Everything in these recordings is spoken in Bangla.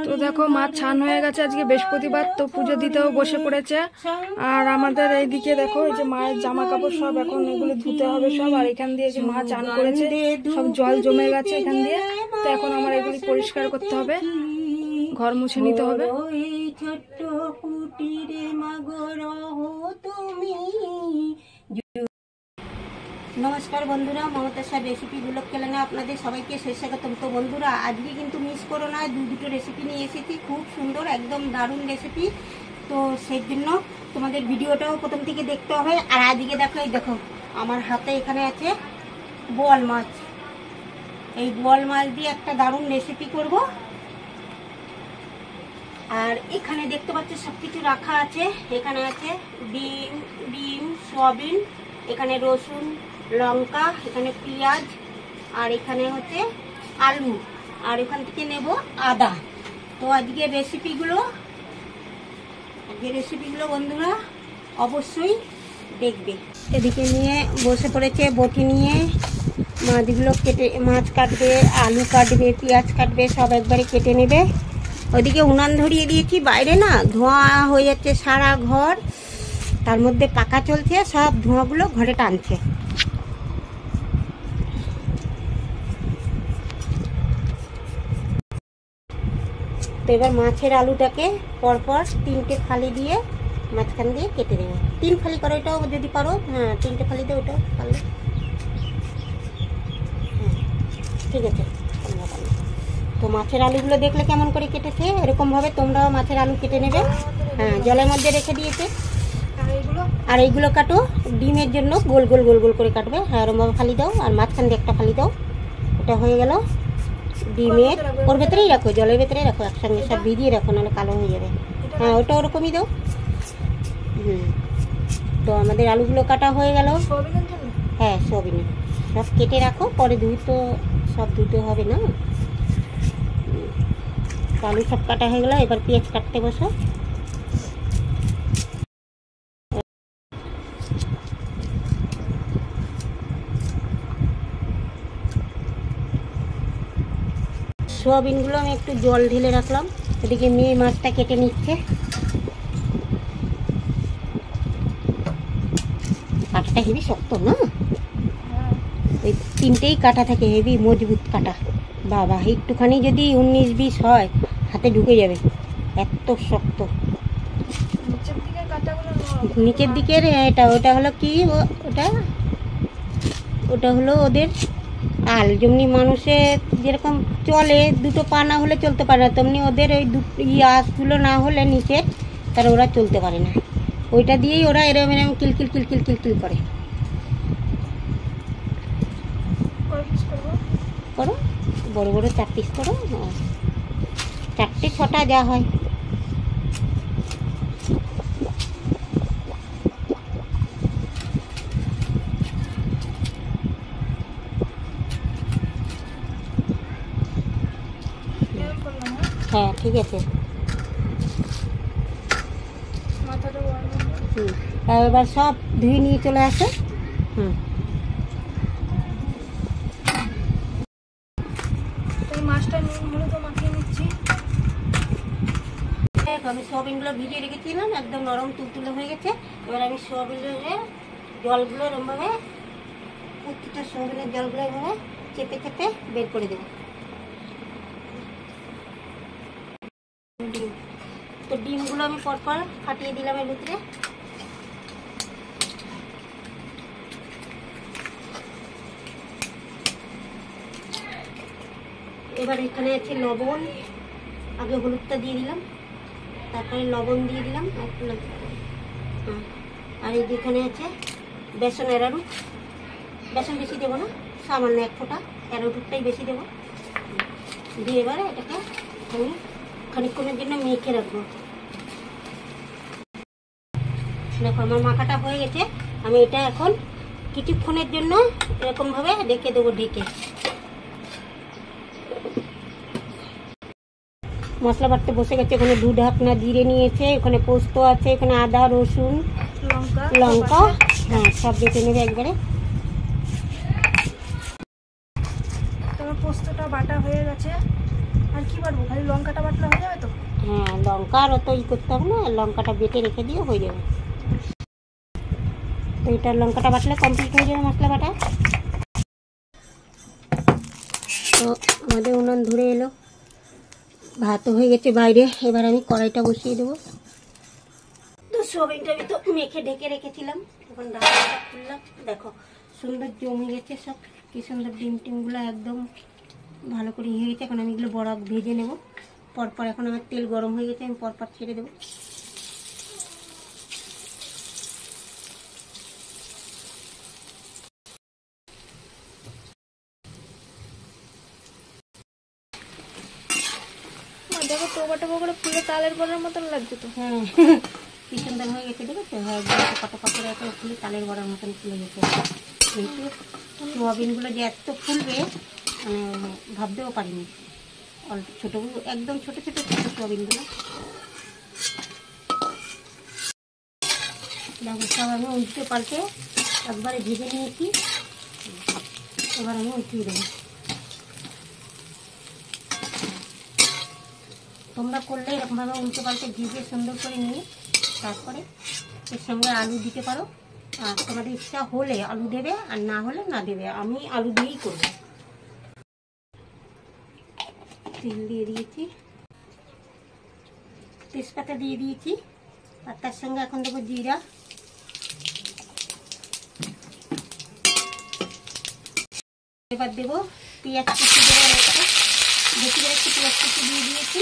তো দেখো মাছ ছান হয়ে গেছে, আজকে বৃহস্পতিবার, তো পুজো দিতেও বসে পড়েছে। আর আমাদের এইদিকে দেখো এই যে মায়ের জামা কাপড় সব এখন এগুলো ধুতে হবে সব। আর এখান দিয়ে যে মা চান করেছে সব জল জমে গেছে এখান দিয়ে, তো এখন আমার এগুলি পরিষ্কার করতে হবে, ঘর মুছে নিতে হবে। ছোট্ট কুটিরে মাগর তুমি। নমস্কার বন্ধুরা, মমতার স্বাদ রেসিপি ব্লগ চ্যানেলে আপনাদের সবাইকে স্বাগতম। তো বন্ধুরা আজকে কিন্তু মিস করো না, দুটো রেসিপি নিয়ে এসেছি, খুব সুন্দর একদম দারুণ রেসিপি। তো সেই জন্য তোমাদের ভিডিওটাও প্রথম থেকে দেখতে হবে। আর আজকে দেখো, এই দেখো আমার হাতে এখানে আছে বোয়াল মাছ। এই বোয়াল মাছ দিয়ে একটা দারুণ রেসিপি করব। আর এখানে দেখতে পাচ্ছ সব কিছু রাখা আছে। এখানে আছে ডিম, সয়াবিন, এখানে রসুন, লঙ্কা, এখানে পেঁয়াজ, আর এখানে হচ্ছে আলু, আর এখান থেকে নেব আদা। তো আজকে রেসিপিগুলো বন্ধুরা অবশ্যই দেখবে। এদিকে নিয়ে বসে পড়েছে বটি নিয়ে, মাছগুলো কেটে, মাছ কাটবে, আলু কাটবে, পেঁয়াজ কাটবে, সব একবারে কেটে নেবে। ওদিকে উনান ধরিয়ে দিয়েছি, বাইরে না ধোঁয়া হয়ে যাচ্ছে সারা ঘর, তার মধ্যে পাকা চলছে, সব ধোঁয়াগুলো ঘরে টানছে। তো এবার মাছের আলুটাকে পরপর 3টে ফালি দিয়ে মাঝখান দিয়ে কেটে দেবো। 3 ফালি করো, এটাও যদি পারো, হ্যাঁ 3টে ফালি দিয়ে ওটাও পারলে, হ্যাঁ ঠিক আছে। তো মাছের আলুগুলো দেখলে কেমন করে কেটেছে, এরকমভাবে তোমরাও মাছের আলু কেটে নেবে। হ্যাঁ জলের মধ্যে রেখে দিয়েছে। আর এইগুলো কাটো ডিমের জন্য, গোল গোল গোল গোল করে কাটবে। হ্যাঁ এরকমভাবে ফালি দাও, আর মাঝখান দিয়ে একটা ফালি দাও। এটা হয়ে গেল ডিমের। ওর ভেতরেই রাখো, জলের ভেতরেই রাখো, একসঙ্গে সব ভিজিয়ে রাখো, নাহলে কালো হয়ে যাবে। হ্যাঁ ওটা ওরকমই দাও। তো আমাদের আলুগুলো কাটা হয়ে গেল। হ্যাঁ সবই সব কেটে রাখো, পরে তো সব ধুতে হবে না। আলু সব কাটা হয়ে গেল, এবার পেঁয়াজ কাটতে বসো। সোয়াবিনগুলো আমি একটু জল ঢেলে রাখলাম। এদিকে মেয়ে মাছটা কেটে নিচ্ছে। কাটাটা হেভি শক্ত না, ওই 3টেই কাটা থাকে, হেভি মজবুত কাটা। বাবা একটুখানি যদি 19-20 হয় হাতে ঢুকে যাবে, এত শক্ত। নিচের দিকের ওটা হলো কি, ওটা হলো ওদের আল। যেমনি মানুষের যেরকম চলে, 2টো পা না হলে চলতে পারে না, তেমনি ওদের ওই আঁশগুলো না হলে নিচের, তারা ওরা চলতে পারে না। ওইটা দিয়েই ওরা এরম এরম কিলকিল কিলকিল কিলকিল করে। করো বড় বড় 4 পিস করো, 4টে 6টা যা হয়। হ্যাঁ ঠিক আছে। এবার সব ধুয়ে নিয়ে চলে আসো। মাছটা মূলত মাখিয়ে নিচ্ছি। আমি সোয়াবিনগুলো ভিজিয়ে রেখেছিলাম, একদম নরম তুলতুলে হয়ে গেছে। এবার আমি সোয়াবিনের জলগুলো এরমভাবে, প্রত্যেকটা সোয়াবিনের জলগুলো এভাবে চেপে চেপে বের করে দেবো। তো ডিমগুলো আমি পরপর ফাটিয়ে দিলাম এর ভিতরে। এবার এখানে আছে লবণ, আগে হলুদটা দিয়ে দিলাম, তারপরে লবণ দিয়ে দিলাম, আর এই যেখানে আছে বেসন, অ্যারারুট। বেসন বেশি দেবো না, সামান্য 1 ফোঁটা, অ্যারারুটটাই বেশি দেবো। দিয়ে এবারে এটাকে আমি খানিকক্ষণের জন্য মেখে রাখবো। দেখো আমার মাখাটা হয়ে গেছে। আমি এটা এখন কিছুক্ষণের জন্য এরকমভাবে রেখে দেবো, ঢেকে। মশলা বাটতে বসে গেছে। এখানে 2 ঢাকনা জিরে নিয়েছে, এখানে পোস্ত আছে, এখানে আদা, রসুন, লঙ্কা, হ্যাঁ সব বেটে নেবে একবারে। তোমার পোস্তটা বাটা হয়ে গেছে। আর কি কি বাটবো? খালি লঙ্কাটা বাটলে হয়ে যাবে তো? হ্যাঁ, লঙ্কা আর অত করতে হবে না, লঙ্কাটা বেটে রেখে দিও, হয়ে যাবে। তো এটা লঙ্কাটা বাটলে কমপ্লিট হয়ে যাবে মশলা বাটা। তো আমাদের উনান ধরে এলো, ভাতও হয়ে গেছে বাইরে। এবার আমি কড়াইটা বসিয়ে দেবো। তো সোয়াবিনটা আমি তো মেখে ঢেকে রেখেছিলাম, এখন ঢাকনাটা খুললাম। দেখো সুন্দর জমে গেছে সব, কি সুন্দর ডিম টিমগুলো একদম ভালো করে হয়ে গেছে। এখন আমি এগুলো বড়া ভেজে নেব পরপর। এখন আমার তেল গরম হয়ে গেছে, আমি পরপর ছেড়ে দেবো। দেখো টোবা টোবা করে ফুলে তালের বড়ার মতন লাগছে তো। হ্যাঁ, কি সুন্দর হয়ে গেছে, দেখেছো? হ্যাঁ, কত কত করে ফুলে তালের বড়ার মতন ফুলে গেছে। কিন্তু সোয়াবিনগুলো যে এত ফুলবে ভাবতেও পারিনি। অল্প ছোটো, একদম ছোটো ছোটো ছোটো সোয়াবিনগুলো। দেখো সব আমি উল্টে পাল্টে একবারে ভেজে নিয়েছি। এবার আমি উঠিয়ে দেবো। তোমরা করলে এরকমভাবে উল্টে পাল্টে ভেজে সুন্দর করে নিয়ে তারপরে এর সঙ্গে আলু দিতে পারো। আর তোমাদের ইচ্ছা হলে আলু দেবে, আর না হলে না দেবে। আমি আলু দিয়েই করব। তেল দিয়ে দিয়েছি, তেজপাতা দিয়ে দিয়েছি, আর তার সঙ্গে এখন দেবো জিরা। এবার দেবো পেঁয়াজ কুচি, দেবো একটু বেশি করে একটু পেঁয়াজ কুচি দিয়ে দিয়েছি।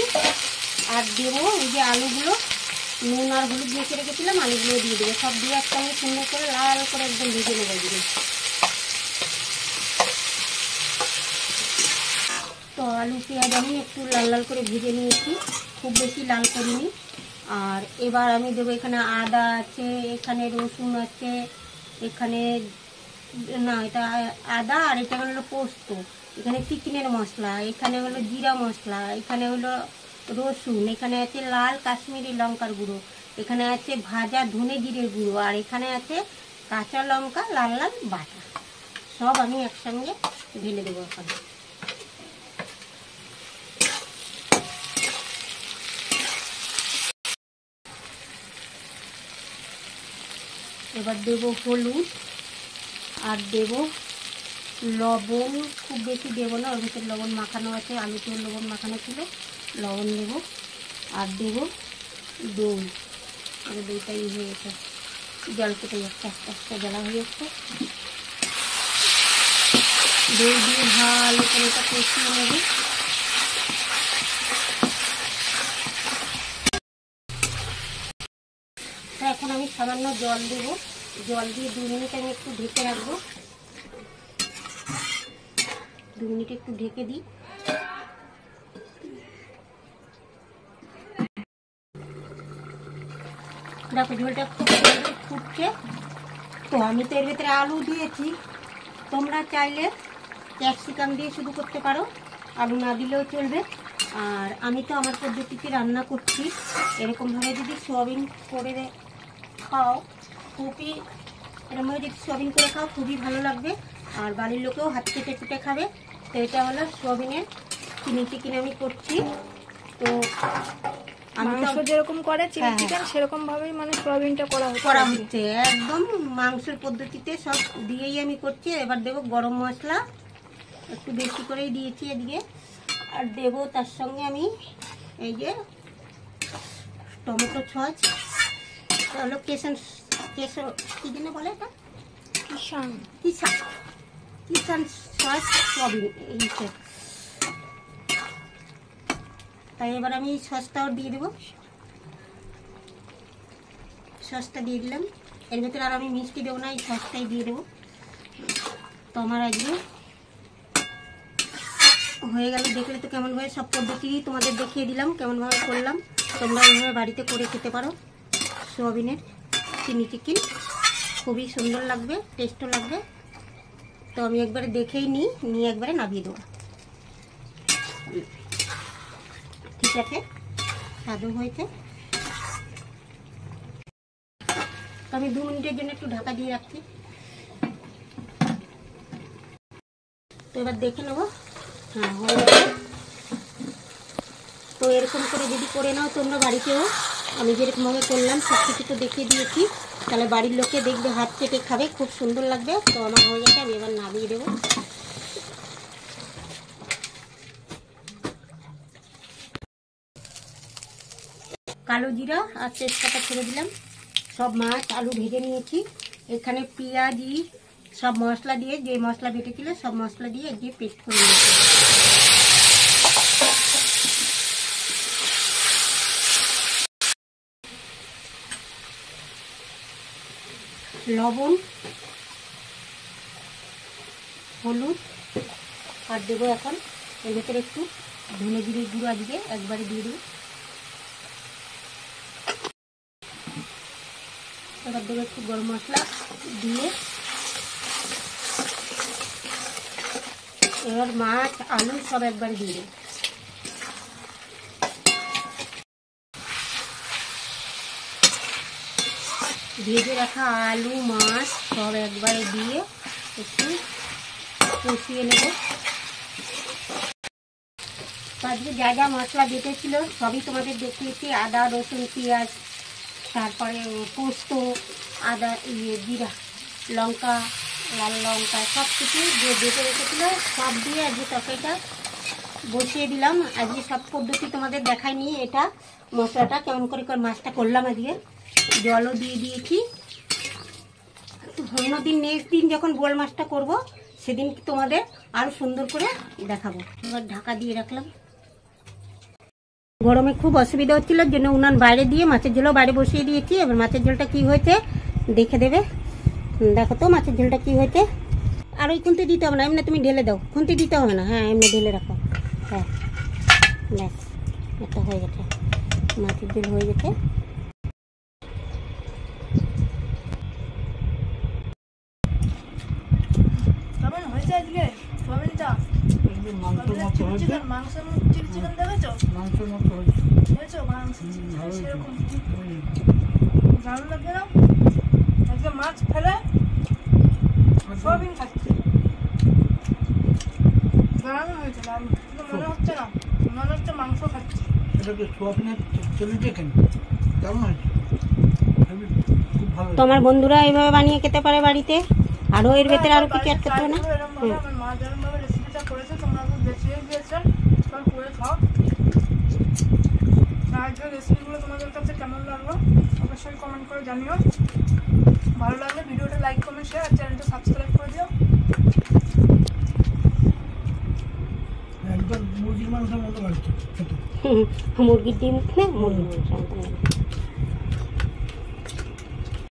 আর দেবো এই যে আলুগুলো, নুন আর হলুদ মেখে রেখেছিলাম, আলুগুলো দিয়ে দেবো। সব দিয়ে একটা আমি সুন্দর করে লাল করে একদম ভেজে নেবো এগুলো। তো আলু পেঁয়াজ আমি একটু লাল লাল করে ভেজে নিয়েছি, খুব বেশি লাল করিনি। আর এবার আমি দেবো এখানে আদা আছে, এখানে রসুন আছে, এখানে না এটা আদা, আর এটা হলো পোস্ত, এখানে চিকেনের মশলা, এখানে হলো জিরা মশলা, এখানে হলো রসুন, এখানে আছে লাল কাশ্মীরি লঙ্কার গুঁড়ো, এখানে আছে ভাজা ধনে জিরের গুঁড়ো, আর এখানে আছে কাঁচা লঙ্কা লাল লাল বাটা। সব আমি একসঙ্গে ঢেলে দেবো এখন। এবার দেবো হলুদ, আর দেবো লবণ। খুব বেশি দেবো না, ওর ভিতরে লবণ মাখানো আছে, আলুতে লবণ মাখানো ছিল, লবণ দেবো। আর দেবো দই, আর দইটা হয়ে গেছে, জল কেটে যাচ্ছে, আস্তে আস্তে জ্বালা হয়ে যাচ্ছে। দই দিয়ে ভালো করে এটা কষিয়ে নেবে। এখন আমি সামান্য জল দেবো, জল দিয়ে 2 মিনিট আমি একটু ঢেকে রাখবো। 2 মিনিট একটু ঢেকে দিই। দেখো ঝোলটা খুব সুন্দর ফুটছে। তো আমি তো এর ভিতরে আলু দিয়েছি, তোমরা চাইলে ক্যাপসিকাম দিয়ে শুধু করতে পারো, আলু না দিলেও চলবে। আর আমি তো আমার পদ্ধতিতে রান্না করছি, এরকমভাবে যদি সোয়াবিন করে খাও খুবই, এরকমভাবে যদি সোয়াবিন করে খাও খুবই ভালো লাগবে। আর বাড়ির লোকেও হাত চেটে চেটে খাবে। তো এটা হলো সোয়াবিনের চিলি চিকেন আমি করছি। তো মাংস যেরকম করে চিলি চিকেন সেরকম ভাবেই মানে সোয়াবিনটা করা হচ্ছে একদম মাংসের পদ্ধতিতে সব দিয়েই আমি করছি। এবার দেবো গরম মশলা, একটু বেশি করেই দিয়েছি এদিকে। আর দেবো তার সঙ্গে আমি এই যে টমেটো সস, হলো কেশন কি জন্য বলে এটা, কিষান সস সয়াবিন এই। তাই এবার আমি সসটাও দিয়ে দেবো। সসটা দিয়ে দিলাম, এর ভেতরে আর আমি মিষ্টি দেবো না, এই সসটাই দিয়ে দেবো। তো আমার আজকে হয়ে গেল। দেখলে তো কেমনভাবে সব পদ্ধতি তোমাদের দেখিয়ে দিলাম, কেমনভাবে করলাম। তোমরা এইভাবে বাড়িতে করে খেতে পারো সোয়াবিনের চিলি চিকেন, খুবই সুন্দর লাগবে, টেস্টও লাগবে। তো আমি একবারে দেখেই নিয়ে একবারে নামিয়ে দেবো। ঠিক আছে, স্বাদও হয়েছে। তো আমি 2 মিনিটের জন্য একটু ঢাকা দিয়ে রাখছি। তো এবার দেখে নেবো। হ্যাঁ, হয়ে গেছে। এরকম করে যদি করে নাও তোমরা বাড়িতেও, আমি যেরকমভাবে করলাম সব কিছু তো দেখিয়ে দিয়েছি, তাহলে বাড়ির লোকে দেখবে হাত চেটে খাবে, খুব সুন্দর লাগবে। তো আমার হয়ে গেছে, আমি এবার নামিয়ে দেবো। কালো জিরা আর তেজপাতা ছেড়ে দিলাম। সব মাছ আলু ভেজে নিয়েছি। এখানে পেঁয়াজি সব মশলা দিয়ে, যে মশলা বেটেছিল সব মশলা দিয়ে পেস্ট করে নিয়েছি। লবণ, হলুদ আর দেবো এখন এর ভেতরে একটু ধনে জিরে গুঁড়ো আজকে একবারে দিয়ে দেবো। এবার দেবো একটু গরম মশলা দিয়ে, এবার মাছ আলু সব একবারে দিয়ে দেবো। ভেজে রাখা আলু মাছ সব একবারে দিয়ে একটু কষিয়ে নেব। আজকে যা যা মশলা বেটেছিল সবই তোমাদের দেখিয়েছি, আদা রসুন পেঁয়াজ, তারপরে পোস্ত, আদা জিরা লঙ্কা লাল লঙ্কা সব কিছু যে বেটে রেখেছিল সব দিয়ে আজকে তরকারিটা বসিয়ে দিলাম। আজকে সব পদ্ধতি তোমাদের দেখাইনি, এটা মশলাটা কেমন করে মাছটা করলাম আজকে। জলও দিয়ে দিয়েছি। অন্যদিন নেক্সট দিন যখন বোয়াল মাছটা করব সেদিন তোমাদের আরও সুন্দর করে দেখাবো। এবার ঢাকা দিয়ে রাখলাম। গরমে খুব অসুবিধা হচ্ছিল, জন্য উনান বাইরে দিয়ে মাছের ঝোলও বাইরে বসিয়ে দিয়েছি। এবার মাছের ঝোলটা কি হয়েছে দেখে দেবে। দেখো তো মাছের ঝোলটা কি হয়েছে। আর ওই খুন্তি দিতে হবে না, এমনি তুমি ঢেলে দাও, খুন্তি দিতে হবে না। হ্যাঁ এমনি ঢেলে রাখো। হ্যাঁ ব্যাস, এটা হয়ে গেছে, মাছের ঝোল হয়ে গেছে। মাছ ফেলে সয়াবিন খাচ্ছি, দারুণ হয়েছে। মনে হচ্ছে না, মনে হচ্ছে মাংস খাচ্ছি। তোমার বন্ধুরা এইভাবে বানিয়ে খেতে পারে বাড়িতে, আরো এর ভেতরে আরো কিছু অ্যাড করতে হবে না। মা যেরকম ভাবে রেসিপিটা করেছে তোমরা তো দেখিয়ে দিয়েছেন, করে খাও। আজকের রেসিপিগুলো তোমাদের কাছে কেমন লাগলো অবশ্যই কমেন্ট করে জানিও। ভালো লাগলে ভিডিওটা লাইক কমেন্ট শেয়ার আর চ্যানেলটা সাবস্ক্রাইব করে দিও। একবার মুরগির মাংসের মতো লাগছে মুরগির ডিম না, মুরগির মাংস